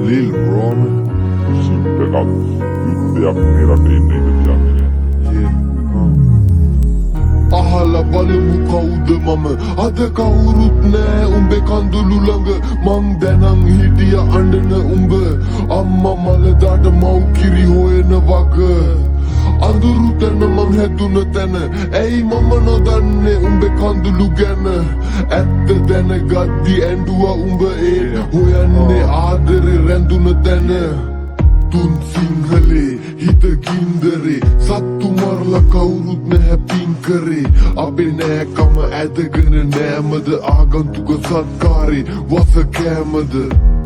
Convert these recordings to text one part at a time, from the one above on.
Lil Ron සිම්පකක් යුද්ධයක් මේ රටේ ඉන්න ඉඳ තියන්නේ. අහලා බලමු කවුද මම අද කවුරුත් නෑ උඹේ කඳුළු ළඟ මං දැනන් හිටිය අඬන උඹ අම්මා මලදාට මව් කිරි හොයන වග අඳුරු තැන මං හැදුන තැන ඇයි මම නොදන්නේ උඹේ කඳුළු ගැන ඇත්ත දැනගද්දි ඇඬුවා උඹ ඒ හොයන්නේ ආදරේ රැඳුන තැන තුන් සිංහලේ හිත ගින්දරේ සත්තු මරලා කවුරුත් නැහැ පින් කරේ අපේ නෑකම ඇදගෙන නෑමද ආගන්තුක සත්කාරේ වස කෑමද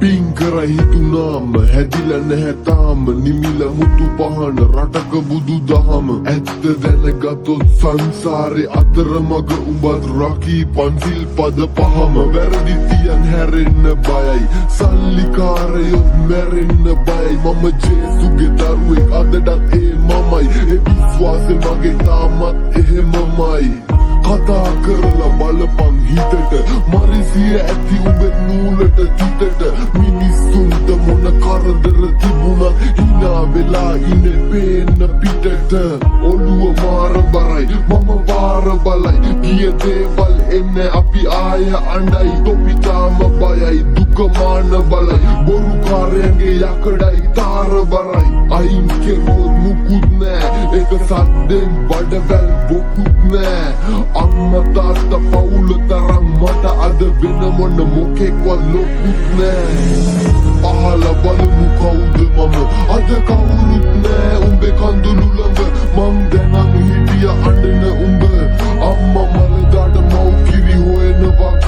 පින් කර හිතුනාම හැදිලා නැහැ තාම නිමිල මුතු පහන රටක බුදු දහම ඇත්ත දැනගතොත් සංසාරේ අතරමග උඹත් රකී පන්සිල් පද පහම වැරදි තියන් හැරෙන්න බයයි සල්ලිකාරයොත් මැරෙන්න බයයි මම ජේසුගේ දරුවෙක් අදටත් ඒ මමයි ඒ විශ්වාසෙ මගේ තාමත් එහෙමමයි කතා කරලා බලපන් හිතට මරිසිය ඇති උඹේ නූලට තිතට මිනිස්සුන්ට මොන කරදර තිබුණත් හිනා වෙලා ඉන්නේ පේන්න පිටට ඔළුව මාර බරයි මම වාර බලයි ගිය දේවල් එන්නේ අපි ආය අඬයි තොපිතාම බයයි දුක මාන බලයි බොරුකාරයන්ගේ යකඩයි තාර බරයි අයින් කෙරුවොත් මුකුත් නෑ එක සද්දෙන් බඩවැල් බොකුත් නෑ අම්මා තාත්තා පවුල තරම් මට අද වෙන මොන මොකෙක්වත් ලොකුත් නෑ අහලා බලමු කවුද මම අද කවුරුත් නෑ උඹේ කඳුළු ළඟ මං දැනන් හිටිය අඬන උඹ අම්මා මලදාට මව් කිරි හොයන වග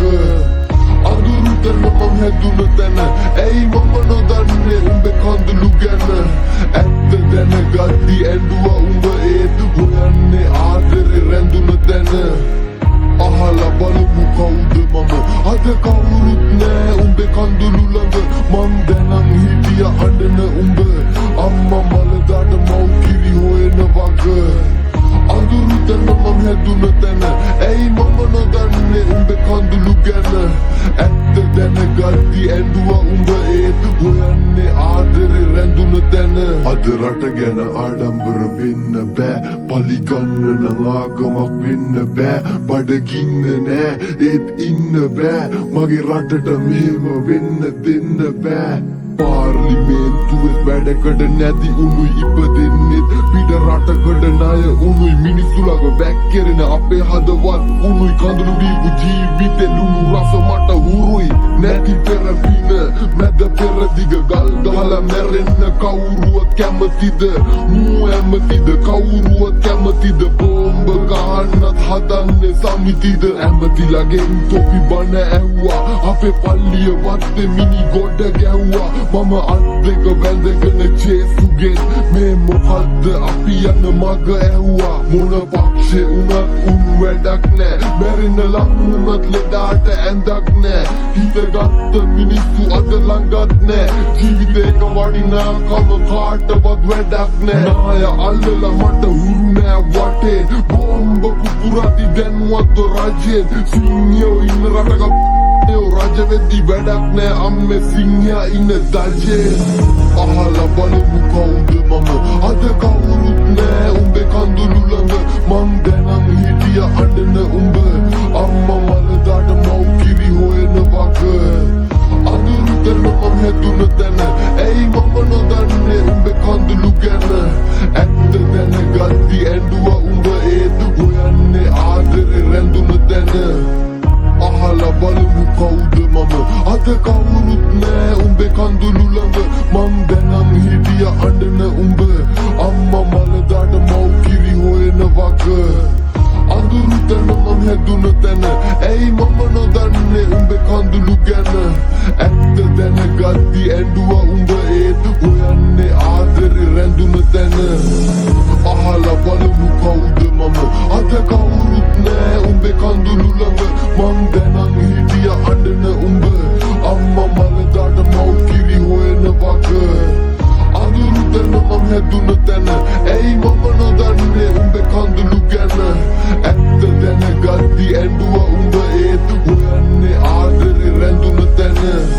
අඳුරු තැන මං හැදුන තැන ඇයි මම නොදන්නේ උඹේ කඳුළු ගැන ඇත්ත දැනගද්දි ඇඬුවා උඹ ඒත් හොයන්නේ ආදරේ රැඳුන තැන අහලා බලමු කවුද මම අද කවුරුත් නෑ උඹේ කඳුළු ළඟ මං දැනන් හිටිය අඬන උඹ අම්මා මලදාට මව් කිරි හොයන වග අඳුරු තැන මං හැදුන තැන ඇයි මම නොදන්නේ උඹේ කඳුළු ගැන ඇත්ත දැනගද්දි ඇඬුවා උඹ ඒත් හොයන්නේ ආදරේ රැඳුන තැන අද රට ගැන ආඩම්බර වෙන්න බෑ පලිගන්න නම් ආගමක් වෙන්න බෑ බඩගින්න නෑ ඒත් ඉන්න බෑ මගේ රටට මෙහෙම වෙන්න දෙන්න බෑ පාර්ලිමේන්තුවේ වැඩකට නැති උනුයි ඉපදෙන්නෙත් පිට රටකට ණය උනුයි මිනිස්සු ළඟ වැක්කිරෙන අපේ හදවත් උනුයි කඳුළු දීපු ජීවිතේ ලුණු රස මට හුරුයි නැති පෙර පින මැද පෙර දිග ගල් ගහලා මැරෙන්න කවුරුවත් කැමතිද මූ ඇමතිද කවුරුවත් කැමතිද බෝම්බ ගහන්නත් හදන්නේ සමිතිද ඇමතිලාගෙන් තොපි බණ ඇහුවා අපේ පල්ලිය වත්තේ මිනි ගොඩ ගැහුවා මම අත් දෙක වැඳගෙන ජේසුගෙන් මේ මොකද්ද අපි යන මග ඇහුවා මොන පක්ෂේ උනත් උන් වැඩක් නෑ මැරෙන්න ලං උනත් ලෙඩාට ඇඳක් නෑ හිතගත්ත මිනිස්සු අද ළඟත් නෑ ජීවිතේක වටිනාකම කාටවත් වැඩක් නෑ නාය අල්ලලා මට හුරු නෑ වටේ බෝම්බ කුපුරති දැන්වත් රජයෙන් සිංහයෝ ඉන්න රටක රජ වෙද්දි වැඩක් නෑ අම්මේ සිංහයා ඉන්න දජේ අහලා බලමු කවුද මම අද කවුරුත් නෑ උඹේ කඳුළු ළඟ මං දැනන් හිටිය අඬන උඹ අම්මා මලදාට මව් කිරි හොයන වග අඳුරු තැන මං හැදුන තැන ඇයි මම නොදන්නේ උඹේ කඳුළු ගැන ඇත්ත දැනගද්දි ඇඬුවා උඹ ඒත් හොයන්නේ ආදරේ රැඳුන තැන අහලා බලමු කවුද මම අද කවුරුත් නෑ උඹේ කඳුළු ළඟ මං දැනන් හිටිය අඬන උඹ අම්මා මලදාට මව් කිරි හොයන වග අඳුරු තැන මං හැදුන තැන ඇයි මම නොදන්නේ උඹේ කඳුළු ගැන ඇත්ත දැනගද්දි ඇඬුවා උඹ ඒත් හොයන්නේ ආදරේ රැඳුන තැන අහලා බලමු කවුද මම අද කවුරුත් නෑ උඹේ කඳුළු ළඟ මං දැනන් හිටිය අඬන උඹ අම්මා මලදාට මව් කිරි හොයන වග අඳුරු තැන මං හැදුන තැන ඇයි මම නොදන්නේ උඹේ කඳුළු ගැන ඇත්ත දැනගද්දි ඇඬුවා උඹ ඒත් හොයන්නේ ආදරේ රැඳුන Thank you.